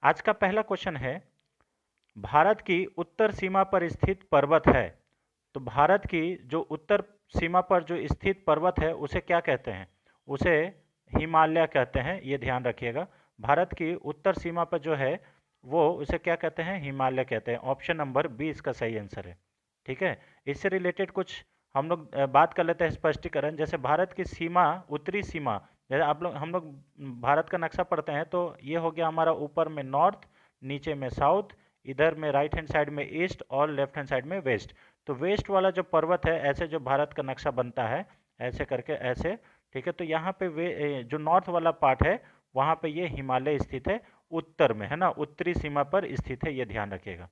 आज का पहला क्वेश्चन है, भारत की उत्तर सीमा पर स्थित पर्वत है। तो भारत की जो उत्तर सीमा पर जो स्थित पर्वत है उसे क्या कहते हैं? उसे हिमालय कहते हैं, ये ध्यान रखिएगा। भारत की उत्तर सीमा पर जो है वो उसे क्या कहते हैं? हिमालय कहते हैं। ऑप्शन नंबर बी इसका सही आंसर है। ठीक है। इससे रिलेटेड कुछ हम लोग बात कर लेते हैं, स्पष्टीकरण। जैसे भारत की सीमा, उत्तरी सीमा, जैसे आप लोग हम लोग भारत का नक्शा पढ़ते हैं तो ये हो गया हमारा ऊपर में नॉर्थ, नीचे में साउथ, इधर में राइट हैंड साइड में ईस्ट और लेफ्ट हैंड साइड में वेस्ट। तो वेस्ट वाला जो पर्वत है, ऐसे जो भारत का नक्शा बनता है ऐसे करके ऐसे, ठीक है। तो यहाँ पे वे जो नॉर्थ वाला पार्ट है वहाँ पे ये हिमालय स्थित है, उत्तर में है ना, उत्तरी सीमा पर स्थित है, ये ध्यान रखिएगा।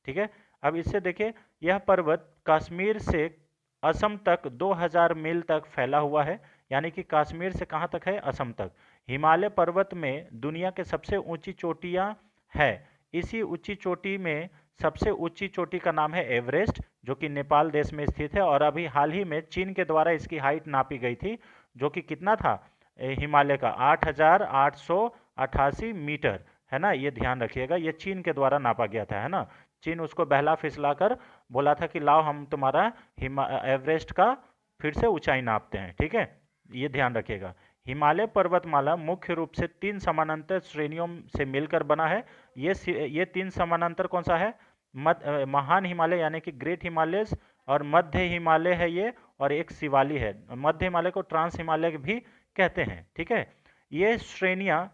ठीक है। अब इससे देखिए, यह पर्वत कश्मीर से असम तक 2000 मील तक फैला हुआ है। यानी कि कश्मीर से कहाँ तक है? असम तक। हिमालय पर्वत में दुनिया के सबसे ऊंची चोटियाँ है। इसी ऊंची चोटी में सबसे ऊंची चोटी का नाम है एवरेस्ट, जो कि नेपाल देश में स्थित है। और अभी हाल ही में चीन के द्वारा इसकी हाइट नापी गई थी, जो कि कितना था हिमालय का? 8888 मीटर, है ना। ये ध्यान रखिएगा, ये चीन के द्वारा नापा गया था, है ना। चीन उसको बहला फिसला कर बोला था कि लाओ हम तुम्हारा एवरेस्ट का फिर से ऊंचाई नापते हैं। ठीक है, ये ध्यान रखिएगा। हिमालय पर्वतमाला मुख्य रूप से 3 समानांतर श्रेणियों से मिलकर बना है। ये 3 समानांतर कौन सा है? महान हिमालय यानी कि ग्रेट हिमालयस, और मध्य हिमालय है ये, और एक शिवाली है। मध्य हिमालय को ट्रांस हिमालय भी कहते हैं। ठीक है। ये श्रेणियां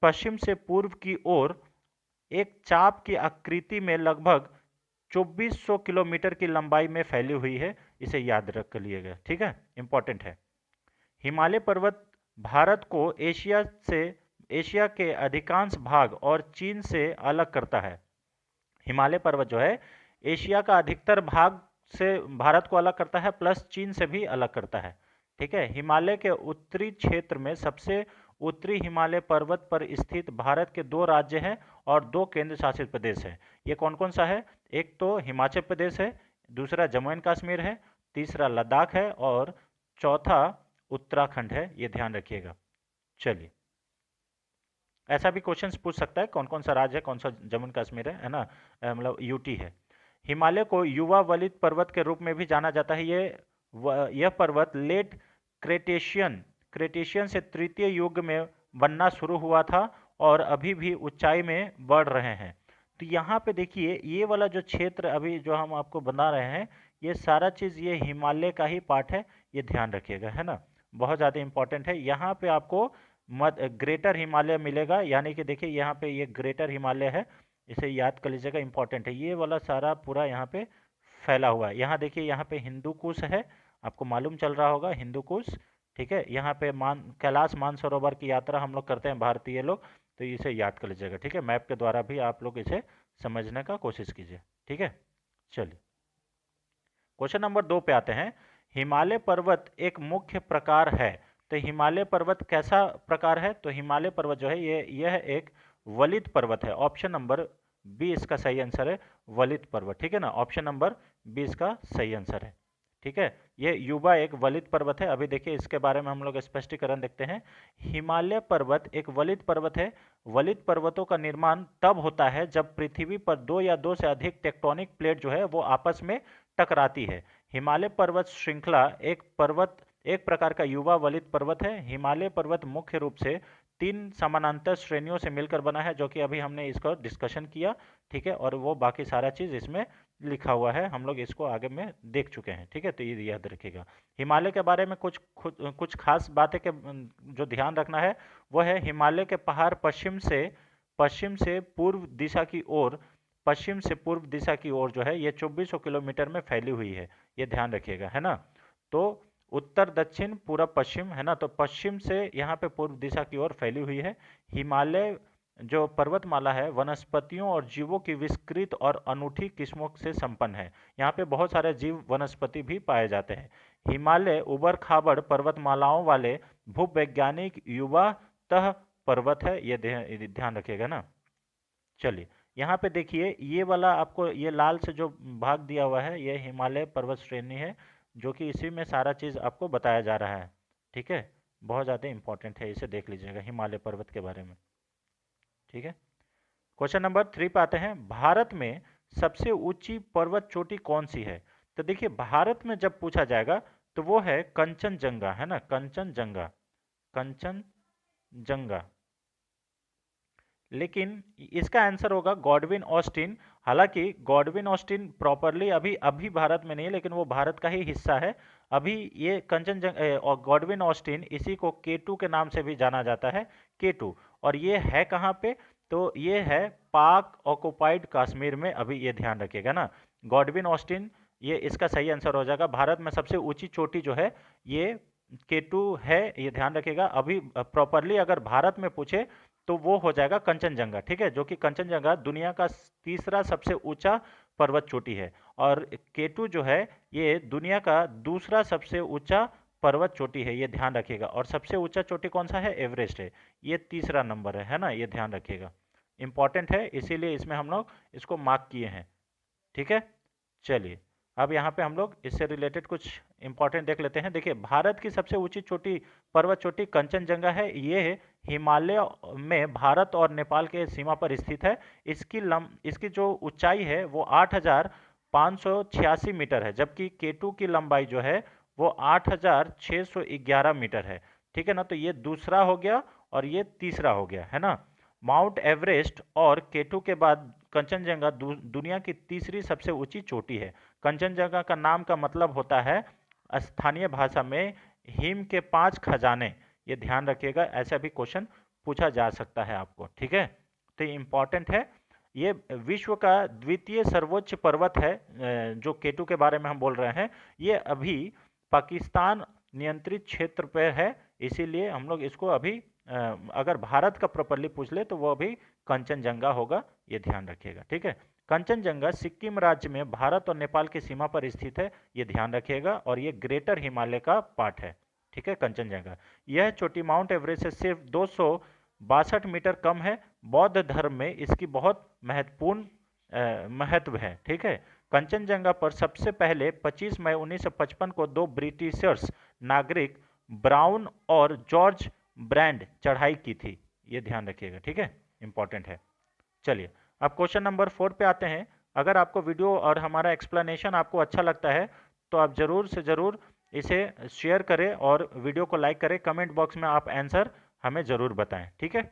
पश्चिम से पूर्व की ओर एक चाप की आकृति में लगभग 2400 किलोमीटर की लंबाई में फैली हुई है। इसे याद रख लिएगा। ठीक है, इंपॉर्टेंट है। हिमालय पर्वत भारत को एशिया के अधिकांश भाग और चीन से अलग करता है। हिमालय पर्वत जो है एशिया का अधिकतर भाग से भारत को अलग करता है, प्लस चीन से भी अलग करता है। ठीक है। हिमालय के उत्तरी क्षेत्र में सबसे उत्तरी हिमालय पर्वत पर स्थित भारत के 2 राज्य हैं और 2 केंद्र शासित प्रदेश हैं। ये कौन कौन सा है? एक तो हिमाचल प्रदेश है, दूसरा जम्मू एंड कश्मीर है, तीसरा लद्दाख है, और चौथा उत्तराखंड है। ये ध्यान रखिएगा। चलिए, ऐसा भी क्वेश्चंस पूछ सकता है कौन कौन सा राज्य है, कौन सा जम्मू एंड कश्मीर है ना, मतलब यूटी है। हिमालय को युवा वलित पर्वत के रूप में भी जाना जाता है। यह पर्वत लेट क्रेटेशियन से तृतीय युग में बनना शुरू हुआ था और अभी भी ऊंचाई में बढ़ रहे हैं। तो यहाँ पे देखिए, ये वाला जो क्षेत्र अभी जो हम आपको बना रहे हैं, ये सारा चीज़ ये हिमालय का ही पार्ट है। ये ध्यान रखिएगा, है ना। बहुत ज़्यादा इंपॉर्टेंट है। यहाँ पे आपको ग्रेटर हिमालय मिलेगा, यानी कि देखिए यहाँ पे ये ग्रेटर हिमालय है, इसे याद कर लीजिएगा, इंपॉर्टेंट है। ये वाला सारा पूरा यहाँ पे फैला हुआ है। यहाँ देखिए, यहाँ पे हिंदू कुश है, आपको मालूम चल रहा होगा हिंदू कुश। ठीक है। यहाँ पे कैलाश मानसरोवर की यात्रा हम लोग करते हैं भारतीय लोग, तो इसे याद कर लीजिएगा। ठीक है, मैप के द्वारा भी आप लोग इसे समझने का कोशिश कीजिए। ठीक है। चलिए, क्वेश्चन नंबर 2 पे आते हैं। हिमालय पर्वत एक मुख्य प्रकार है। तो हिमालय पर्वत कैसा प्रकार है? तो हिमालय पर्वत जो है यह एक वलित पर्वत है। ऑप्शन नंबर बी इसका सही आंसर है, वलित पर्वत। ठीक है ना, ऑप्शन नंबर बी इसका सही आंसर है। ठीक है। ये युवा एक वलित पर्वत है। अभी देखिए इसके बारे में हम लोग स्पष्टीकरण देखते हैं। हिमालय पर्वत एक वलित पर्वत है। वलित पर्वतों का निर्माण तब होता है जब पृथ्वी पर 2 या 2 से अधिक टेक्टोनिक प्लेट जो है वो आपस में टकराती है। हिमालय पर्वत श्रृंखला एक प्रकार का युवा वलित पर्वत है। हिमालय पर्वत मुख्य रूप से 3 समानांतर श्रेणियों से मिलकर बना है, जो कि अभी हमने इसको डिस्कशन किया। ठीक है, और वो बाकी सारा चीज़ इसमें लिखा हुआ है, हम लोग इसको आगे में देख चुके हैं। ठीक है, तो ये याद रखिएगा। हिमालय के बारे में कुछ खास बातें के जो ध्यान रखना है वो है, हिमालय के पहाड़ पश्चिम से पूर्व दिशा की ओर जो है ये 2400 किलोमीटर में फैली हुई है। ये ध्यान रखिएगा, है ना। तो उत्तर दक्षिण पूरब पश्चिम, है ना, तो पश्चिम से यहाँ पे पूर्व दिशा की ओर फैली हुई है। हिमालय जो पर्वतमाला है वनस्पतियों और जीवों की विस्तृत और अनूठी किस्मों से संपन्न है। यहाँ पे बहुत सारे जीव वनस्पति भी पाए जाते हैं। हिमालय उबड़ खाबड़ पर्वतमालाओं वाले भूवैज्ञानिक युवा तह पर्वत है। ये ध्यान रखिएगा ना। चलिए, यहाँ पे देखिए, ये वाला आपको ये लाल से जो भाग दिया हुआ है ये हिमालय पर्वत श्रेणी है, जो कि इसी में सारा चीज़ आपको बताया जा रहा है। ठीक है, बहुत ज़्यादा इंपॉर्टेंट है, इसे देख लीजिएगा हिमालय पर्वत के बारे में। ठीक है। क्वेश्चन नंबर 3 पे आते हैं। भारत में सबसे ऊंची पर्वत चोटी कौन सी है? तो देखिए, भारत में जब पूछा जाएगा तो वो है कंचनजंगा, है ना, कंचनजंगा, कंचनजंगा। लेकिन इसका आंसर होगा गॉडविन ऑस्टिन। हालांकि गॉडविन ऑस्टिन प्रॉपरली अभी अभी भारत में नहीं है, लेकिन वो भारत का ही हिस्सा है अभी। ये कंचनजंगा और गॉडविन ऑस्टिन, इसी को K2 के नाम से भी जाना जाता है, K2। और ये है कहाँ पे? तो ये है पाक ऑक्युपाइड कश्मीर में, अभी ये ध्यान रखिएगा ना, गॉडविन ऑस्टिन, ये इसका सही आंसर हो जाएगा। भारत में सबसे ऊंची चोटी जो है ये K2 है, ये ध्यान रखिएगा। अभी प्रॉपरली अगर भारत में पूछे तो वो हो जाएगा कंचनजंगा, ठीक है, जो कि कंचनजंगा दुनिया का तीसरा सबसे ऊंचा पर्वत चोटी है। और K2 जो है ये दुनिया का दूसरा सबसे ऊंचा पर्वत चोटी है, ये ध्यान रखिएगा। और सबसे ऊंचा चोटी कौन सा है? एवरेस्ट है, ये तीसरा नंबर है ना, ये ध्यान रखिएगा, इंपॉर्टेंट है, इसीलिए इसमें हम लोग इसको मार्क किए हैं, ठीक है। चलिए, अब यहाँ पे हम लोग इससे रिलेटेड कुछ इंपॉर्टेंट देख लेते हैं। देखिए, भारत की सबसे ऊंची चोटी, पर्वत चोटी कंचनजंगा है। ये हिमालय में भारत और नेपाल के सीमा पर स्थित है। इसकी जो ऊंचाई है वो 8,586 मीटर है, जबकि K2 की लंबाई जो है वो 8,611 मीटर है, ठीक है ना। तो ये दूसरा हो गया और ये तीसरा हो गया, है ना। माउंट एवरेस्ट और K2 के बाद कंचनजंगा दुनिया की तीसरी सबसे ऊंची चोटी है। कंचनजंगा का नाम का मतलब होता है स्थानीय भाषा में हिम के 5 खजाने, ये ध्यान रखिएगा, ऐसा भी क्वेश्चन पूछा जा सकता है आपको, ठीक है। तो ये इंपॉर्टेंट है। ये विश्व का द्वितीय सर्वोच्च पर्वत है, जो K2 के बारे में हम बोल रहे हैं। ये अभी पाकिस्तान नियंत्रित क्षेत्र पर है, इसीलिए हम लोग इसको अभी अगर भारत का प्रॉपरली पूछ ले तो वो अभी कंचनजंगा होगा, ये ध्यान रखिएगा, ठीक है। कंचनजंगा सिक्किम राज्य में भारत और नेपाल की सीमा पर स्थित है, ये ध्यान रखिएगा। और ये ग्रेटर हिमालय का पार्ट है, ठीक है, कंचनजंगा। यह चोटी माउंट एवरेस्ट से सिर्फ 262 मीटर कम है। बौद्ध धर्म में इसकी बहुत महत्वपूर्ण महत्व है, ठीक है। कंचनजंगा पर सबसे पहले 25 मई 1955 को 2 ब्रिटिशर्स नागरिक ब्राउन और जॉर्ज ब्रांड चढ़ाई की थी, ये ध्यान रखिएगा, ठीक है, इंपॉर्टेंट है। चलिए, अब क्वेश्चन नंबर 4 पे आते हैं। अगर आपको वीडियो और हमारा एक्सप्लेनेशन आपको अच्छा लगता है तो आप ज़रूर से ज़रूर इसे शेयर करें और वीडियो को लाइक करें। कमेंट बॉक्स में आप आंसर हमें ज़रूर बताएं, ठीक है।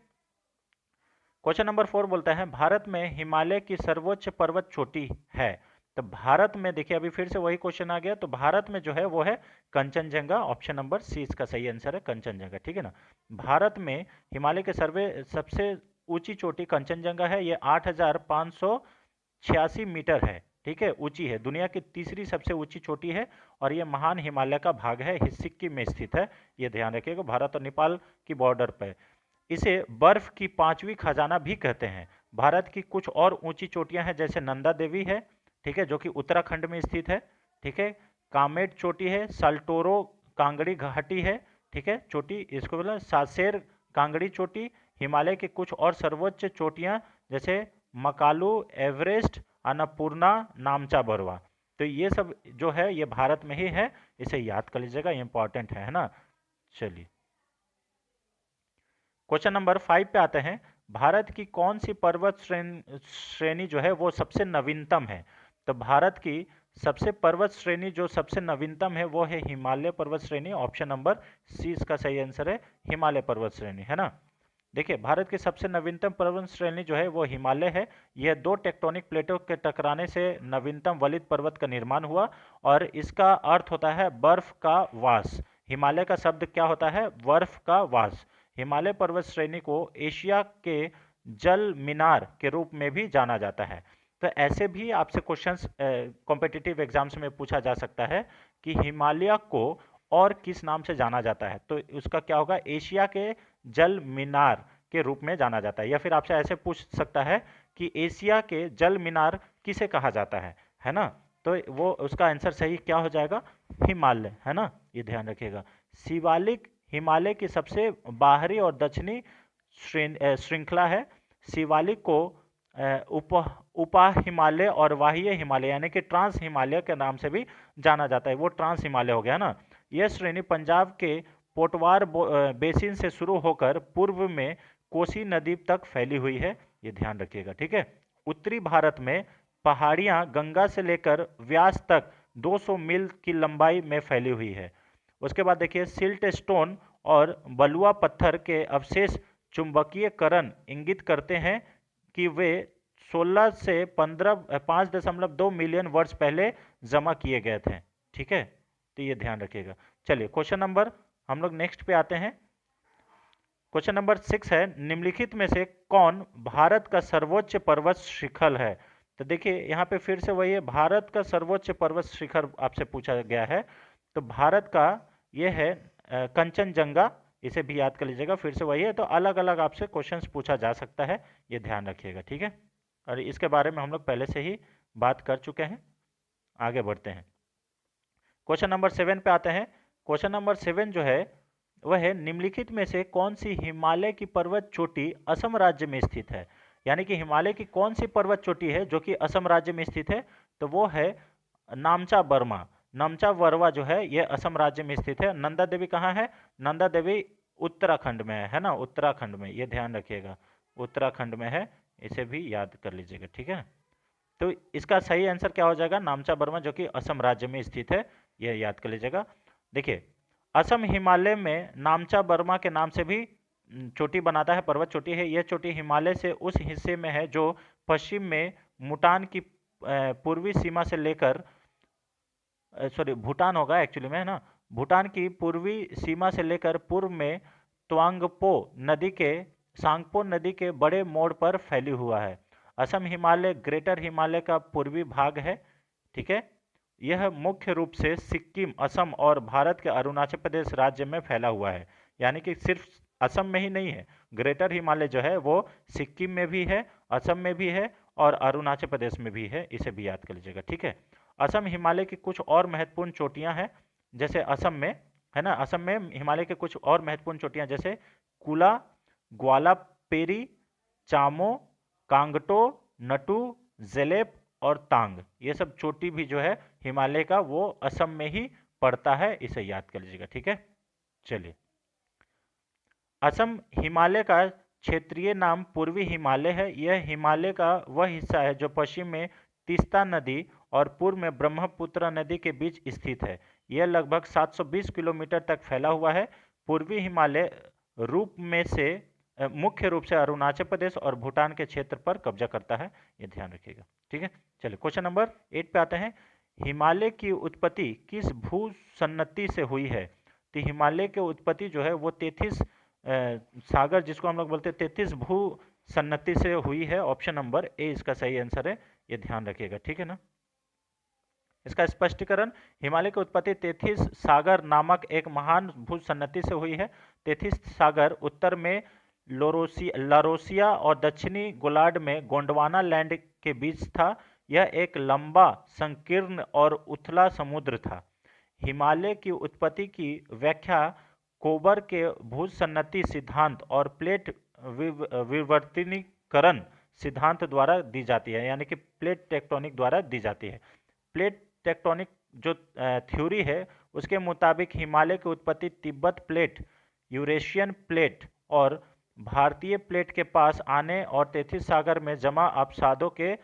क्वेश्चन नंबर 4 बोलता है, भारत में हिमालय की सर्वोच्च पर्वत चोटी है। तो भारत में, देखिए अभी फिर से वही क्वेश्चन आ गया, तो भारत में जो है वो है कंचनजंगा। ऑप्शन नंबर सी इसका सही आंसर है, कंचनजंगा, ठीक है ना। भारत में हिमालय के सबसे ऊंची चोटी कंचनजंगा है। ये 8,586 मीटर है, ठीक है, ऊंची है, दुनिया की तीसरी सबसे ऊंची चोटी है। और ये महान हिमालय का भाग है, सिक्किम में स्थित है, ये ध्यान रखिएगा, भारत और नेपाल की बॉर्डर पर। इसे बर्फ की 5वीं खजाना भी कहते हैं। भारत की कुछ और ऊंची चोटियां हैं, जैसे नंदा देवी है, ठीक है, जो कि उत्तराखंड में स्थित है, ठीक है। कामेट चोटी है, साल्टोरो कांगड़ी घाटी है, ठीक है, चोटी इसको बोला सासेर कांगड़ी चोटी। हिमालय के कुछ और सर्वोच्च चोटियां जैसे मकालू, एवरेस्ट, अन्नपूर्णा, नामचा बरवा, तो ये सब जो है ये भारत में ही है, इसे याद कर लीजिएगा, इंपॉर्टेंट है ना। चलिए, क्वेश्चन नंबर 5 पे आते हैं। भारत की कौन सी पर्वत श्रेणी जो है वो सबसे नवीनतम है? तो भारत की सबसे पर्वत श्रेणी जो सबसे नवीनतम है वो है हिमालय पर्वत श्रेणी। ऑप्शन नंबर सी इसका सही आंसर है, हिमालय पर्वत श्रेणी, है ना। देखिए, भारत की सबसे नवीनतम पर्वत श्रेणी जो है वो हिमालय है। यह 2 टेक्टोनिक प्लेटों के टकराने से नवीनतम वलित पर्वत का निर्माण हुआ और इसका अर्थ होता है बर्फ का वास। हिमालय का शब्द क्या होता है? बर्फ का वास। हिमालय पर्वत श्रेणी को एशिया के जल मीनार के रूप में भी जाना जाता है। तो ऐसे भी आपसे क्वेश्चंस कॉम्पिटिटिव एग्जाम्स में पूछा जा सकता है कि हिमालय को और किस नाम से जाना जाता है, तो उसका क्या होगा? एशिया के जल मीनार के रूप में जाना जाता है। या फिर आपसे ऐसे पूछ सकता है कि एशिया के जल मीनार किसे कहा जाता है ना। तो वो उसका आंसर सही क्या हो जाएगा? हिमालय, है ना, ये ध्यान रखिएगा। शिवालिक हिमालय की सबसे बाहरी और दक्षिणी श्रृंखला है। शिवालिक को उपा हिमालय और वाह्य हिमालय यानी कि ट्रांस हिमालय के नाम से भी जाना जाता है, वो ट्रांस हिमालय हो गया ना। यह श्रेणी पंजाब के पोटवार बेसिन से शुरू होकर पूर्व में कोसी नदी तक फैली हुई है। ये ध्यान रखिएगा, ठीक है। उत्तरी भारत में पहाड़ियाँ गंगा से लेकर व्यास तक 200 मील की लंबाई में फैली हुई है। उसके बाद देखिए सिल्ट स्टोन और बलुआ पत्थर के अवशेष चुंबकीयकरण इंगित करते हैं कि वे 16 से 5.2 मिलियन वर्ष पहले जमा किए गए थे, ठीक है। तो ये ध्यान रखिएगा। चलिए क्वेश्चन नंबर, हम लोग नेक्स्ट पे आते हैं। क्वेश्चन नंबर 6 है, निम्नलिखित में से कौन भारत का सर्वोच्च पर्वत शिखर है? तो देखिए यहाँ पे फिर से वही है, भारत का सर्वोच्च पर्वत शिखर आपसे पूछा गया है। तो भारत का ये है कंचनजंगा, इसे भी याद कर लीजिएगा, फिर से वही है। तो अलग अलग आपसे क्वेश्चंस पूछा जा सकता है, ये ध्यान रखिएगा, ठीक है। और इसके बारे में हम लोग पहले से ही बात कर चुके हैं। आगे बढ़ते हैं, क्वेश्चन नंबर 7 पे आते हैं। क्वेश्चन नंबर 7 जो है वह है, निम्नलिखित में से कौन सी हिमालय की पर्वत चोटी असम राज्य में स्थित है? यानी कि हिमालय की कौन सी पर्वत चोटी है जो कि असम राज्य में स्थित है? तो वो है नामचा बर्मा। नामचा बर्मा जो है ये असम राज्य में स्थित है। नंदा देवी कहाँ है? नंदा देवी उत्तराखंड में है ना, उत्तराखंड में, ये ध्यान रखिएगा, उत्तराखंड में है, इसे भी याद कर लीजिएगा, ठीक है। तो इसका सही आंसर क्या हो जाएगा? नामचा बर्मा, जो कि असम राज्य में स्थित है, यह याद कर लीजिएगा। देखिए असम हिमालय में नामचा बर्मा के नाम से भी चोटी बनाता है, पर्वत चोटी है। यह चोटी हिमालय से उस हिस्से में है जो पश्चिम में भूटान की पूर्वी सीमा से लेकर, सॉरी भूटान होगा एक्चुअली में, है ना, भूटान की पूर्वी सीमा से लेकर पूर्व में सांगपो नदी के बड़े मोड़ पर फैली हुआ है। असम हिमालय ग्रेटर हिमालय का पूर्वी भाग है, ठीक है। यह मुख्य रूप से सिक्किम, असम और भारत के अरुणाचल प्रदेश राज्य में फैला हुआ है। यानी कि सिर्फ असम में ही नहीं है, ग्रेटर हिमालय जो है वो सिक्किम में भी है, असम में भी है और अरुणाचल प्रदेश में भी है, इसे भी याद कर लीजिएगा, ठीक है। असम हिमालय की कुछ और महत्वपूर्ण चोटियां हैं, जैसे असम में, है ना, असम में हिमालय के कुछ और महत्वपूर्ण चोटियां जैसे कुला, ग्वालापेरी, चामो, कांगटो, नटू, जेलेप और तांग, ये सब चोटी भी जो है हिमालय का वो असम में ही पड़ता है, इसे याद कर लीजिएगा, ठीक है। चलिए, असम हिमालय का क्षेत्रीय नाम पूर्वी हिमालय है। यह हिमालय का वह हिस्सा है जो पश्चिम में तीस्ता नदी और पूर्व में ब्रह्मपुत्र नदी के बीच स्थित है। यह लगभग 720 किलोमीटर तक फैला हुआ है। पूर्वी हिमालय रूप में से मुख्य रूप से अरुणाचल प्रदेश और भूटान के क्षेत्र पर कब्जा करता है, ये ध्यान रखिएगा, ठीक है। चलिए क्वेश्चन नंबर 8 पे आते हैं। हिमालय की उत्पत्ति किस भू सन्नति से हुई है? तो हिमालय की उत्पत्ति जो है वो 33 सागर, जिसको हम लोग बोलते हैं 33 भू सन्नति से हुई है। ऑप्शन नंबर ए इसका सही आंसर है, ये ध्यान रखिएगा, ठीक है ना। इसका स्पष्टीकरण, हिमालय की उत्पत्ति 33 सागर नामक एक महान भू सन्नति से हुई है। 33 सागर उत्तर में लारोसिया और दक्षिणी गोलार्ध में गोंडवाना लैंड के बीच था। यह एक लंबा, संकीर्ण और उथला समुद्र था। हिमालय की उत्पत्ति की व्याख्या कोबर के भूसन्नति सिद्धांत और प्लेट विवर्तनीकरण सिद्धांत द्वारा दी जाती है, यानी कि प्लेट टेक्टोनिक द्वारा दी जाती है। प्लेट टेक्टोनिक जो थ्योरी है उसके मुताबिक हिमालय की उत्पत्ति तिब्बत प्लेट, यूरेशियन प्लेट और भारतीय प्लेट के पास आने और 33 सागर में जमा अपसादों के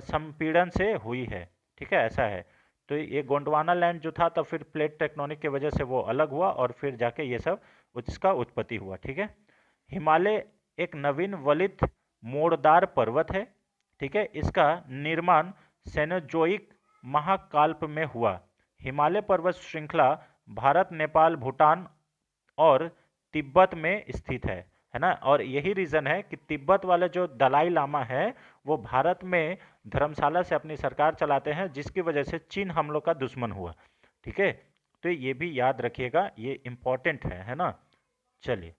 संपीड़न से हुई है, ठीक है, ऐसा है। तो ये गोंडवाना लैंड जो था, तब फिर प्लेट टेक्टोनिक की वजह से वो अलग हुआ और फिर जाके ये सब उसका उत्पत्ति हुआ, ठीक है। हिमालय एक नवीन वलित मोड़दार पर्वत है, ठीक है। इसका निर्माण सेनोजोइक महाकाल्प में हुआ। हिमालय पर्वत श्रृंखला भारत, नेपाल, भूटान और तिब्बत में स्थित है ना। और यही रीजन है कि तिब्बत वाले जो दलाई लामा है वो भारत में धर्मशाला से अपनी सरकार चलाते हैं, जिसकी वजह से चीन हम लोग का दुश्मन हुआ, ठीक है। तो ये भी याद रखिएगा, ये इंपॉर्टेंट है ना। चलिए,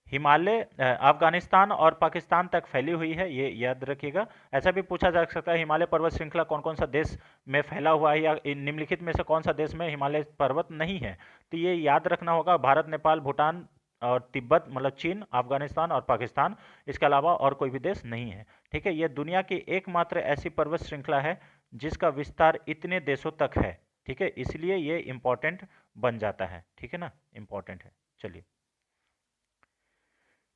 हिमालय अफगानिस्तान और पाकिस्तान तक फैली हुई है, ये याद रखिएगा। ऐसा भी पूछा जा सकता है हिमालय पर्वत श्रृंखला कौन कौन सा देश में फैला हुआ है, या निम्नलिखित में से कौन सा देश में हिमालय पर्वत नहीं है। तो ये याद रखना होगा, भारत, नेपाल, भूटान और तिब्बत, मतलब चीन, अफगानिस्तान और पाकिस्तान, इसके अलावा और कोई भी देश नहीं है, ठीक है। ये दुनिया की एकमात्र ऐसी पर्वत श्रृंखला है जिसका विस्तार इतने देशों तक है, ठीक है, इसलिए ये इंपॉर्टेंट बन जाता है, ठीक है ना, इंपॉर्टेंट है। चलिए,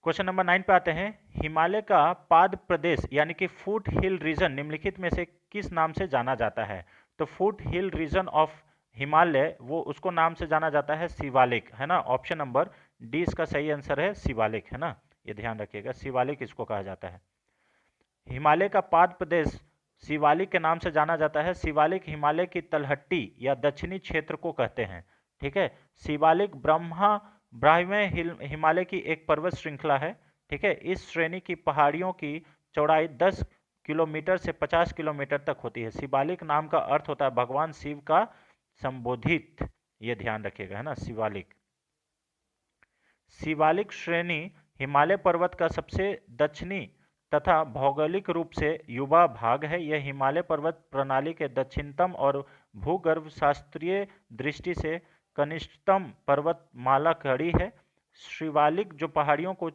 क्वेश्चन नंबर 9 पे आते हैं। हिमालय का पाद प्रदेश यानी कि फुट हिल रीजन निम्नलिखित में से किस नाम से जाना जाता है? तो foot hill region of Himalaya वो उसको नाम से जाना जाता है शिवालिक, है ना। ऑप्शन नंबर डी इसका सही आंसर है, शिवालिक, है ना। ये ध्यान रखिएगा, शिवालिक इसको कहा जाता है। हिमालय का पाद प्रदेश शिवालिक के नाम से जाना जाता है। शिवालिक हिमालय की तलहटी या दक्षिणी क्षेत्र को कहते हैं, ठीक है। शिवालिक ब्राह्मय हिमालय की एक पर्वत श्रृंखला है, ठीक है। इस श्रेणी की पहाड़ियों की चौड़ाई 10 किलोमीटर से 50 किलोमीटर तक होती है। शिवालिक नाम का अर्थ होता है भगवान शिव का संबोधित, ये ध्यान रखिएगा, है ना, शिवालिक। शिवालिक श्रेणी हिमालय पर्वत का सबसे दक्षिणी तथा भौगोलिक रूप से युवा भाग है। यह हिमालय पर्वत प्रणाली के दक्षिणतम और भूगर्भ शास्त्रीय दृष्टि से कनिष्ठतम पर्वतमाला कड़ी है। शिवालिक जो पहाड़ियों को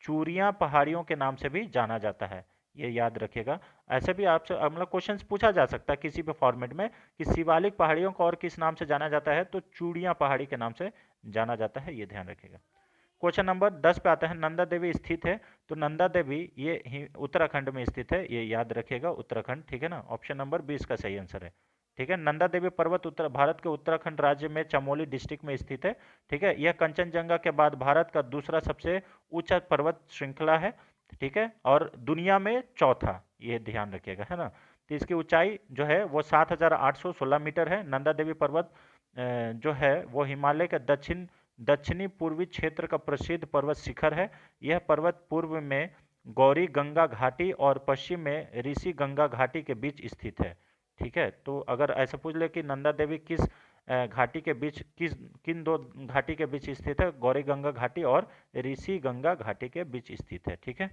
चूरियां पहाड़ियों के नाम से भी जाना जाता है, ये याद रखिएगा। ऐसे भी आपसे मतलब क्वेश्चंस पूछा जा सकता है किसी भी फॉर्मेट में कि शिवालिक पहाड़ियों को और किस नाम से जाना जाता है, तो चूड़ियां पहाड़ी के नाम से जाना जाता है, ये ध्यान रखिएगा। क्वेश्चन नंबर 10 पे आता है। नंदा देवी स्थित है, तो नंदा देवी ये उत्तराखंड में स्थित है, ये याद रखिएगा, उत्तराखंड, ठीक है ना। ऑप्शन नंबर 20 का सही आंसर है, ठीक है। नंदा देवी पर्वत उत्तर भारत के उत्तराखंड राज्य में चमोली डिस्ट्रिक्ट में स्थित है, ठीक है। यह कंचनजंगा के बाद भारत का दूसरा सबसे ऊंचा पर्वत श्रृंखला है, ठीक है, और दुनिया में चौथा, ये ध्यान रखिएगा, है ना। तो इसकी ऊंचाई जो है वो 7,816 मीटर है। नंदा देवी पर्वत जो है वो हिमालय के दक्षिणी पूर्वी क्षेत्र का प्रसिद्ध पर्वत शिखर है। यह पर्वत पूर्व में गौरी गंगा घाटी और पश्चिम में ऋषि गंगा घाटी के बीच स्थित है, ठीक है। तो अगर ऐसा पूछ ले कि नंदा देवी किस घाटी के बीच किन दो घाटी के बीच स्थित है, गौरी गंगा घाटी और ऋषि गंगा घाटी के बीच स्थित है, ठीक है।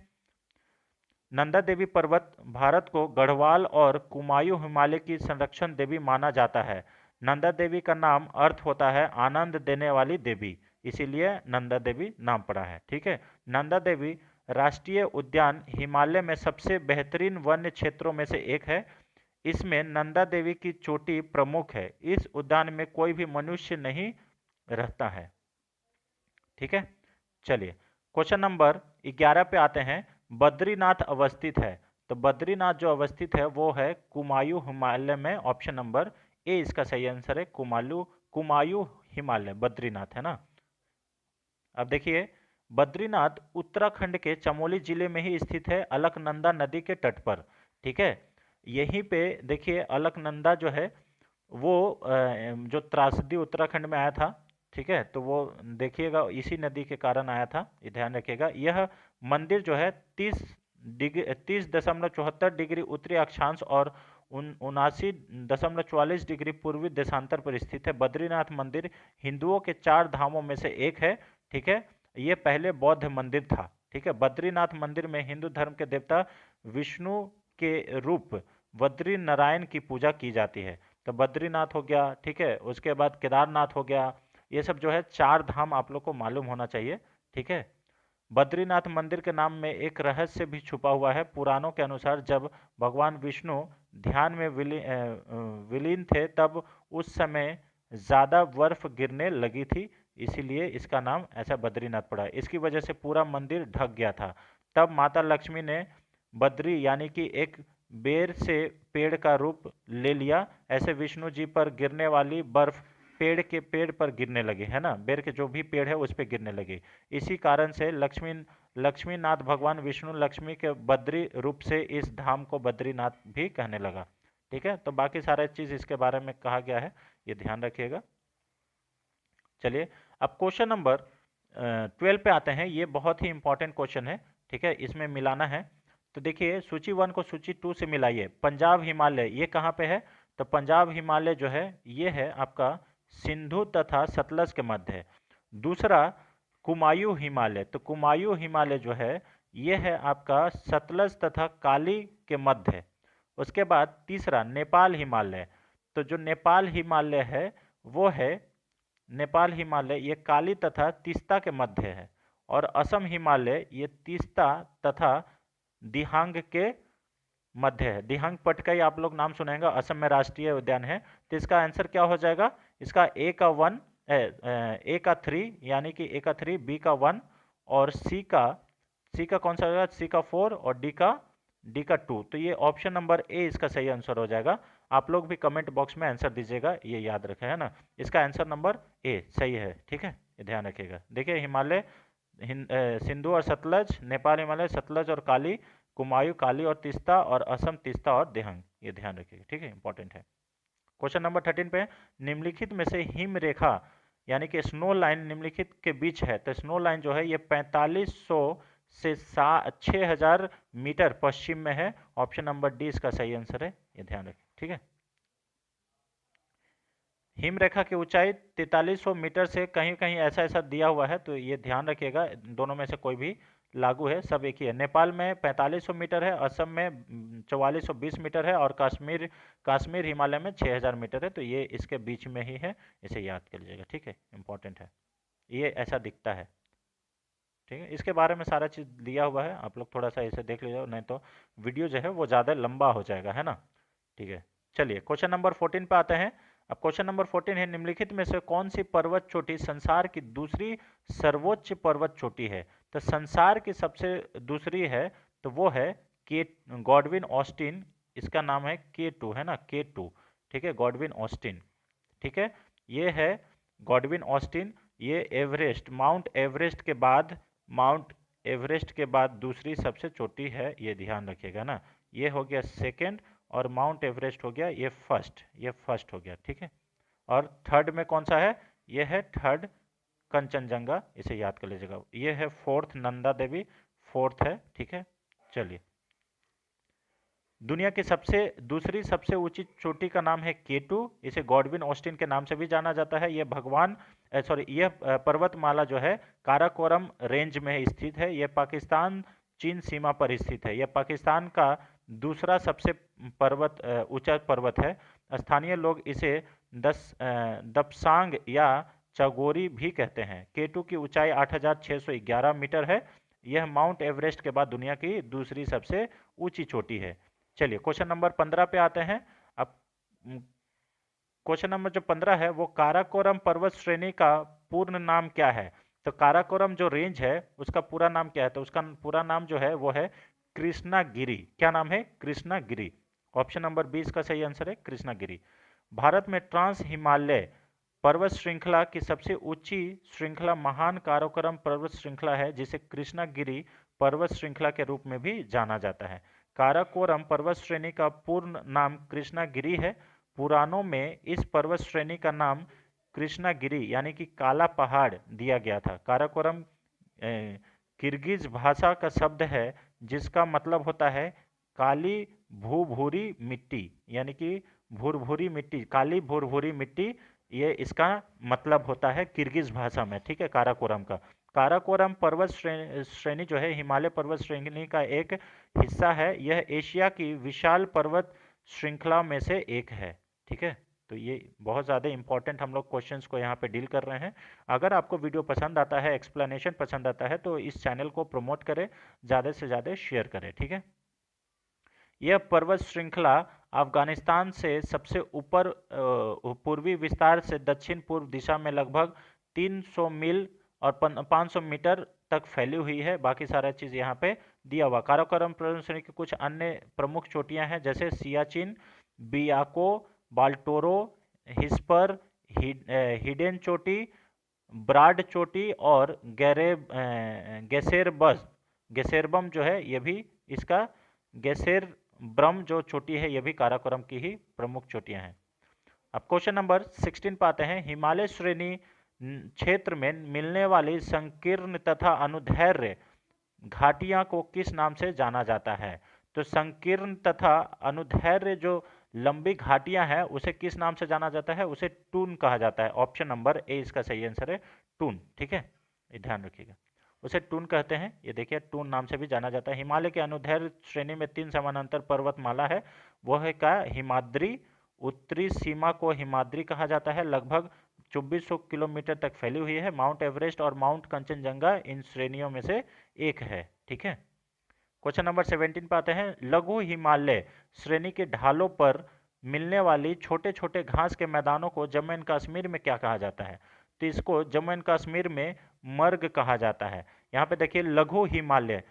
नंदा देवी पर्वत भारत को गढ़वाल और कुमायूं हिमालय की संरक्षण देवी माना जाता है। नंदा देवी का नाम अर्थ होता है आनंद देने वाली देवी, इसीलिए नंदा देवी नाम पड़ा है, ठीक है। नंदा देवी राष्ट्रीय उद्यान हिमालय में सबसे बेहतरीन वन्य क्षेत्रों में से एक है। इसमें नंदा देवी की चोटी प्रमुख है। इस उद्यान में कोई भी मनुष्य नहीं रहता है, ठीक है। चलिए क्वेश्चन नंबर 11 पे आते हैं। बद्रीनाथ अवस्थित है, तो बद्रीनाथ जो अवस्थित है वो है कुमायूं हिमालय में। ऑप्शन नंबर ए इसका सही आंसर है, कुमायूं हिमालय, बद्रीनाथ, है ना। अब देखिए, बद्रीनाथ उत्तराखंड के चमोली जिले में ही स्थित है, अलकनंदा नदी के तट पर, ठीक है। यहीं पे देखिए अलकनंदा जो है वो जो त्रासदी उत्तराखंड में आया था, ठीक है, तो वो देखिएगा इसी नदी के कारण आया था, ये ध्यान रखिएगा। यह मंदिर जो है 30.74 डिग्री उत्तरी अक्षांश और 79.44 डिग्री पूर्वी देशांतर पर स्थित है। बद्रीनाथ मंदिर हिंदुओं के 4 धामों में से एक है, ठीक है। ये पहले बौद्ध मंदिर था, ठीक है। बद्रीनाथ मंदिर में हिंदू धर्म के देवता विष्णु के रूप बद्री नारायण की पूजा की जाती है। तो बद्रीनाथ हो गया, ठीक है, उसके बाद केदारनाथ हो गया, ये सब जो है 4 धाम आप लोग को मालूम होना चाहिए, ठीक है। बद्रीनाथ मंदिर के नाम में एक रहस्य भी छुपा हुआ है। पुराणों के अनुसार जब भगवान विष्णु ध्यान में विलीन थे तब उस समय ज़्यादा बर्फ गिरने लगी थी, इसीलिए इसका नाम ऐसा बद्रीनाथ पड़ा। इसकी वजह से पूरा मंदिर ढक गया था। तब माता लक्ष्मी ने बद्री यानी कि एक बेर से पेड़ का रूप ले लिया। ऐसे विष्णु जी पर गिरने वाली बर्फ पेड़ पर गिरने लगी, है ना, बेर के जो भी पेड़ है उस पर गिरने लगी। इसी कारण से लक्ष्मीनाथ भगवान विष्णु लक्ष्मी के बद्री रूप से इस धाम को बद्रीनाथ भी कहने लगा, ठीक है। तो बाकी सारे चीज़ इसके बारे में कहा गया है, ये ध्यान रखिएगा। चलिए अब क्वेश्चन नंबर 12 पे आते हैं। ये बहुत ही इंपॉर्टेंट क्वेश्चन है, ठीक है, इसमें मिलाना है। तो देखिए सूची 1 को सूची 2 से मिलाइए। पंजाब हिमालय ये कहाँ पे है? तो पंजाब हिमालय जो है ये है आपका सिंधु तथा सतलज के मध्य है। दूसरा कुमायूं हिमालय, तो कुमायूं हिमालय जो है ये है आपका सतलज तथा काली के मध्य है। उसके बाद तीसरा नेपाल हिमालय, तो जो नेपाल हिमालय है वो है नेपाल हिमालय, ये काली तथा तीस्ता के मध्य है। और असम हिमालय ये तीस्ता तथा दिहांग के मध्य है। दिहांग पटकाई आप लोग नाम सुनेंगे, असम में राष्ट्रीय उद्यान है। तो इसका आंसर क्या हो जाएगा? इसका ए का 3 यानी कि ए का 3, बी का 1 और सी का कौन सा होगा, सी का 4 और डी का 2। तो ये ऑप्शन नंबर ए इसका सही आंसर हो जाएगा। आप लोग भी कमेंट बॉक्स में आंसर दीजिएगा, ये याद रखें, है ना। इसका आंसर नंबर ए सही है, ठीक है, ये ध्यान रखिएगा। देखिए हिमालय, सिंधु और सतलज, नेपाल हिमालय, सतलज और काली, कुमायूं काली और तीस्ता, और असम तीस्ता और देहंग, ये ध्यान रखिएगा, ठीक है, इंपॉर्टेंट है। क्वेश्चन नंबर 13 पे, निम्नलिखित में से हिम रेखा यानी कि स्नो लाइन निम्नलिखित के बीच है। तो स्नो लाइन जो है ये 4500 से 6000 मीटर पश्चिम में है। ऑप्शन नंबर डी इसका सही आंसर है, ये ध्यान रखें, ठीक है। हिम रेखा की ऊंचाई 4300 मीटर से कहीं कहीं ऐसा ऐसा दिया हुआ है, तो ये ध्यान रखिएगा, दोनों में से कोई भी लागू है, सब एक ही है। नेपाल में 4500 मीटर है, असम में 4420 मीटर है, और कश्मीर हिमालय में 6000 मीटर है। तो ये इसके बीच में ही है, इसे याद कर लीजिएगा, ठीक है, इंपॉर्टेंट है, ये ऐसा दिखता है, ठीक है। इसके बारे में सारा चीज़ दिया हुआ है, आप लोग थोड़ा सा इसे देख लीजिए, नहीं तो वीडियो जो है वो ज़्यादा लंबा हो जाएगा, है ना, ठीक है। चलिए क्वेश्चन नंबर 14 पे आते हैं। अब क्वेश्चन नंबर 14 है, निम्नलिखित में से कौन सी पर्वत चोटी संसार की दूसरी सर्वोच्च पर्वत चोटी है। तो संसार की सबसे दूसरी है, तो वो है के गॉडविन ऑस्टिन, इसका नाम है K2, है ना, K2, ठीक है, गॉडविन ऑस्टिन, ठीक है, ये है गॉडविन ऑस्टिन। ये एवरेस्ट, माउंट एवरेस्ट के बाद दूसरी सबसे चोटी है, ये ध्यान रखिएगा ना। ये हो गया सेकंड, और माउंट एवरेस्ट हो गया ये फर्स्ट हो गया, ठीक है। और थर्ड में कौन सा है, ये है थर्ड कंचनजंगा, इसे याद कर लीजिएगा। ये है फोर्थ नंदा देवी, फोर्थ है, ठीक है। चलिए, दुनिया की दूसरी सबसे ऊंची चोटी का नाम है K2, इसे गॉडविन ऑस्टिन के नाम से भी जाना जाता है। यह पर्वतमाला जो है काराकोरम रेंज में स्थित है। यह पाकिस्तान चीन सीमा पर स्थित है। यह पाकिस्तान का दूसरा सबसे ऊंचा पर्वत है। स्थानीय लोग इसे दपसांग या चगोरी भी कहते हैं। K2 की ऊंचाई 8611 मीटर है। यह माउंट एवरेस्ट के बाद दुनिया की दूसरी सबसे ऊंची चोटी है। चलिए क्वेश्चन नंबर 15 पे आते हैं। अब क्वेश्चन नंबर जो 15 है वो काराकोरम पर्वत श्रेणी का पूर्ण नाम क्या है। तो काराकोरम जो रेंज है उसका पूरा नाम क्या है, तो उसका पूरा नाम जो है वो है कृष्णागिरी। क्या नाम है, कृष्णागिरी। ऑप्शन नंबर 20 का सही आंसर है कृष्णागिरी। भारत में ट्रांस हिमालय पर्वत श्रृंखला की सबसे ऊंची श्रृंखला महान काराकोरम पर्वत श्रृंखला है, जिसे कृष्णागिरी पर्वत श्रृंखला के रूप में भी जाना जाता है। काराकोरम पर्वत श्रेणी का पूर्ण नाम कृष्णागिरी है। पुराणों में इस पर्वत श्रेणी का नाम कृष्णागिरी यानी कि काला पहाड़ दिया गया था। काराकोरम किर्गिज भाषा का शब्द है जिसका मतलब होता है काली भूभूरी मिट्टी, यानी कि भूरभूरी मिट्टी, काली भूरभूरी मिट्टी, ये इसका मतलब होता है किर्गिज भाषा में, ठीक है, काराकोरम का। काराकोरम पर्वत श्रेणी जो है हिमालय पर्वत श्रेणी का एक हिस्सा है। यह एशिया की विशाल पर्वत श्रृंखला में से एक है, ठीक है। तो ये बहुत ज़्यादा इंपॉर्टेंट हम लोग क्वेश्चंस को यहाँ पे डील कर रहे हैं। अगर आपको वीडियो पसंद आता है, एक्सप्लेनेशन पसंद आता है, तो इस चैनल को प्रमोट करें, ज़्यादा से ज़्यादा शेयर करें, ठीक है। यह पर्वत श्रृंखला अफगानिस्तान से सबसे ऊपर पूर्वी विस्तार से दक्षिण पूर्व दिशा में लगभग 300 मील और 500 मीटर तक फैली हुई है। बाकी सारा चीज़ यहाँ पे दिया हुआ। काराकोरम पर्वत श्रेणी की कुछ अन्य प्रमुख चोटियाँ हैं, जैसे सियाचिन, बियाको, बाल्टोरो, हिस्पर, हिडेन चोटी, ब्राड चोटी और गैसेरबम जो है ये भी इसका गैसेरब्रम जो चोटी है ये भी काराकोरम की ही प्रमुख चोटियां हैं। अब क्वेश्चन नंबर 16 पे आते हैं। हिमालय श्रेणी क्षेत्र में मिलने वाली संकीर्ण तथा अनुदैर्घ्य घाटियां को किस नाम से जाना जाता है। तो संकीर्ण तथा अनुदैर्घ्य जो लंबी घाटियां हैं उसे किस नाम से जाना जाता है, उसे टून कहा जाता है। ऑप्शन नंबर ए इसका सही आंसर है टून, ठीक है, ये ध्यान रखिएगा, उसे टून कहते हैं। ये देखिए टून नाम से भी जाना जाता है। हिमालय के अनुदैर्घ्य श्रेणी में 3 समानांतर पर्वतमाला है, वह है क्या, हिमाद्री। उत्तरी सीमा को हिमाद्री कहा जाता है, लगभग 2400 किलोमीटर तक फैली हुई है। माउंट एवरेस्ट और माउंट कंचनजंगा इन श्रेणियों में से एक है, ठीक है। क्वेश्चन नंबर 17 पे आते हैं। लघु हिमालय श्रेणी के ढालों पर मिलने वाली छोटे छोटे घास के मैदानों को जम्मू एंड कश्मीर में क्या कहा जाता है। तो इसको जम्मू एंड कश्मीर में मर्ग कहा जाता है, यहाँ पे देखिए लघु हिमालय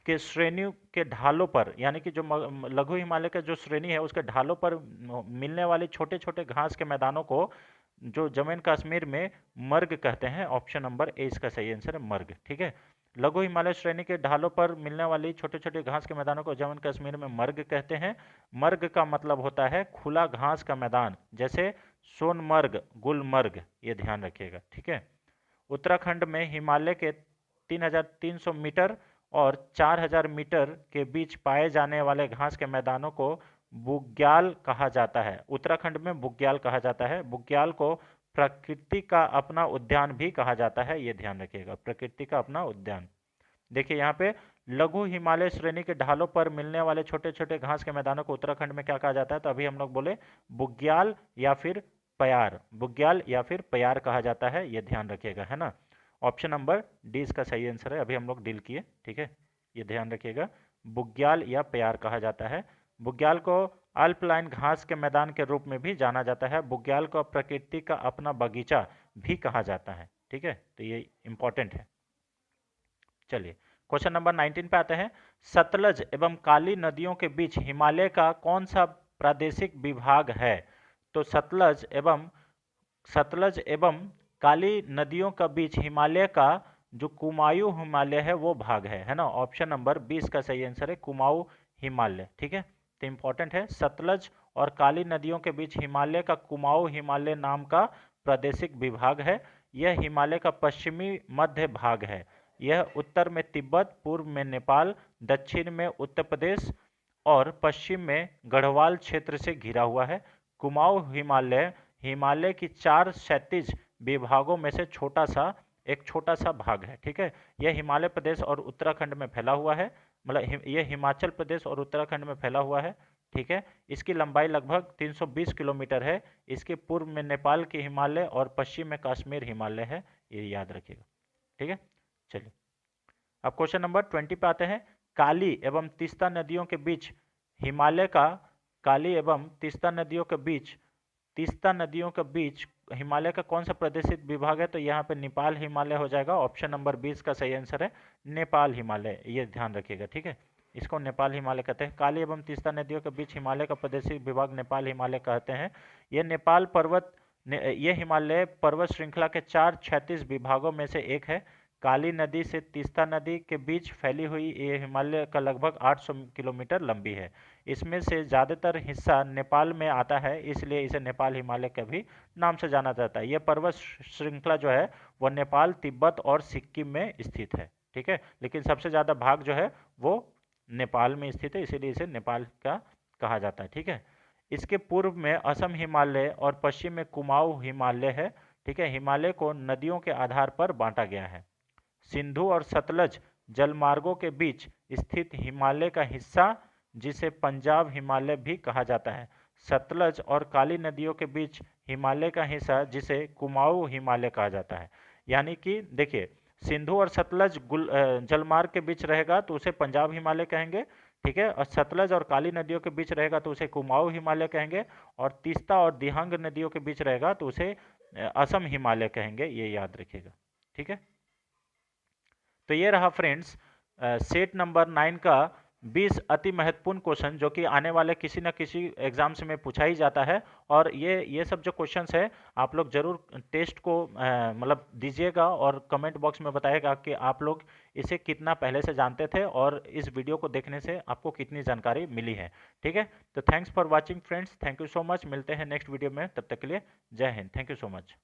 के श्रेणी के ढालों पर, यानी कि जो लघु हिमालय का जो श्रेणी है उसके ढालों पर मिलने वाले छोटे छोटे घास के मैदानों को जो जम्मू कश्मीर में मर्ग कहते हैं। ऑप्शन नंबर ए इसका सही आंसर है, मर्ग। ठीक है, लघु हिमालय श्रेणी के ढालों पर मिलने वाली छोटे छोटे घास के मैदानों को जम्मू कश्मीर में मर्ग कहते हैं। मर्ग का मतलब होता है खुला घास का मैदान, जैसे सोनमर्ग, गुलमर्ग, ये ध्यान रखिएगा। ठीक है, उत्तराखंड में हिमालय के 3,300 मीटर और 4,000 मीटर के बीच पाए जाने वाले घास के मैदानों को बुग्याल कहा जाता है। उत्तराखंड में बुग्याल कहा जाता है। बुग्याल को प्रकृति का अपना उद्यान भी कहा जाता है, ये ध्यान रखिएगा, प्रकृति का अपना उद्यान। देखिए यहाँ पे लघु हिमालय श्रेणी के ढालों पर मिलने वाले छोटे छोटे घास के मैदानों को उत्तराखंड में क्या कहा जाता है, तो अभी हम लोग बोले बुग्याल या फिर प्यार, बुग्याल या फिर प्यार कहा जाता है, ये ध्यान रखिएगा, है ना। ऑप्शन नंबर डी इसका सही आंसर है, अभी हम लोग डील किए। ठीक है, ये ध्यान रखिएगा, बुग्याल या प्यार कहा जाता है। बुग्याल को अल्पलाइन घास के मैदान के रूप में भी जाना जाता है। बुग्याल को प्रकृति का अपना बगीचा भी कहा जाता है। ठीक है, तो ये इंपॉर्टेंट है। चलिए क्वेश्चन नंबर 19 पे आते हैं। सतलज एवं काली नदियों के बीच हिमालय का कौन सा प्रादेशिक विभाग है? तो सतलज एवं काली नदियों के बीच हिमालय का जो कुमाऊं हिमालय है वो भाग है ना। ऑप्शन नंबर 20 का सही आंसर है, कुमाऊं हिमालय। ठीक है, तो इंपॉर्टेंट है, सतलज और काली नदियों के बीच हिमालय का कुमाऊं हिमालय नाम का प्रादेशिक विभाग है। यह हिमालय का पश्चिमी मध्य भाग है। यह उत्तर में तिब्बत, पूर्व में नेपाल, दक्षिण में उत्तर प्रदेश और पश्चिम में गढ़वाल क्षेत्र से घिरा हुआ है। कुमाऊं हिमालय हिमालय की 4 क्षैतिज विभागों में से एक छोटा सा भाग है। ठीक है, यह हिमालय प्रदेश और उत्तराखंड में फैला हुआ है, मतलब यह हिमाचल प्रदेश और उत्तराखंड में फैला हुआ है। ठीक है, इसकी लंबाई लगभग 320 किलोमीटर है। इसके पूर्व में नेपाल के हिमालय और पश्चिम में कश्मीर हिमालय है, ये याद रखिएगा। ठीक है, चलिए अब क्वेश्चन नंबर 20 पे आते हैं। काली एवं तीस्ता नदियों के बीच हिमालय का काली एवं तीस्ता नदियों के बीच हिमालय का कौन सा प्रादेशिक विभाग है? तो यहाँ पे नेपाल हिमालय हो जाएगा। ऑप्शन नंबर 20 का सही आंसर है, नेपाल हिमालय, ये ध्यान रखिएगा। ठीक है, इसको नेपाल हिमालय कहते हैं। काली एवं तीस्ता नदियों के बीच हिमालय का प्रादेशिक विभाग नेपाल हिमालय कहते हैं। यह हिमालय पर्वत श्रृंखला के 4 क्षैतिज विभागों में से एक है। काली नदी से तीस्ता नदी के बीच फैली हुई ये हिमालय का लगभग 800 किलोमीटर लंबी है। इसमें से ज़्यादातर हिस्सा नेपाल में आता है, इसलिए इसे नेपाल हिमालय के भी नाम से जाना जाता है। यह पर्वत श्रृंखला जो है वह नेपाल, तिब्बत और सिक्किम में स्थित है। ठीक है, लेकिन सबसे ज़्यादा भाग जो है वो नेपाल में स्थित है, इसीलिए इसे नेपाल का कहा जाता है। ठीक है, इसके पूर्व में असम हिमालय और पश्चिम में कुमाऊं हिमालय है। ठीक है, हिमालय को नदियों के आधार पर बांटा गया है। सिंधु और सतलज जलमार्गों के बीच स्थित हिमालय का हिस्सा, जिसे पंजाब हिमालय भी कहा जाता है। सतलज और काली नदियों के बीच हिमालय का हिस्सा, जिसे कुमाऊं हिमालय कहा जाता है। यानी कि देखिए, सिंधु और सतलज जलमार्ग के बीच रहेगा तो उसे पंजाब हिमालय कहेंगे। ठीक है, और सतलज और काली नदियों के बीच रहेगा तो उसे कुमाऊं हिमालय कहेंगे। और तीस्ता और दिहांग नदियों के बीच रहेगा तो उसे असम हिमालय कहेंगे, ये याद रखिएगा। ठीक है, तो ये रहा फ्रेंड्स सेट नंबर 9 का 20 अति महत्वपूर्ण क्वेश्चन, जो कि आने वाले किसी न किसी एग्जाम्स में पूछा ही जाता है। और ये सब जो क्वेश्चंस है आप लोग जरूर टेस्ट को मतलब दीजिएगा और कमेंट बॉक्स में बताइएगा कि आप लोग इसे कितना पहले से जानते थे और इस वीडियो को देखने से आपको कितनी जानकारी मिली है। ठीक है, तो thanks for watching friends, thank you so much. मिलते हैं नेक्स्ट वीडियो में, तब तक के लिए जय Hind, thank you so much.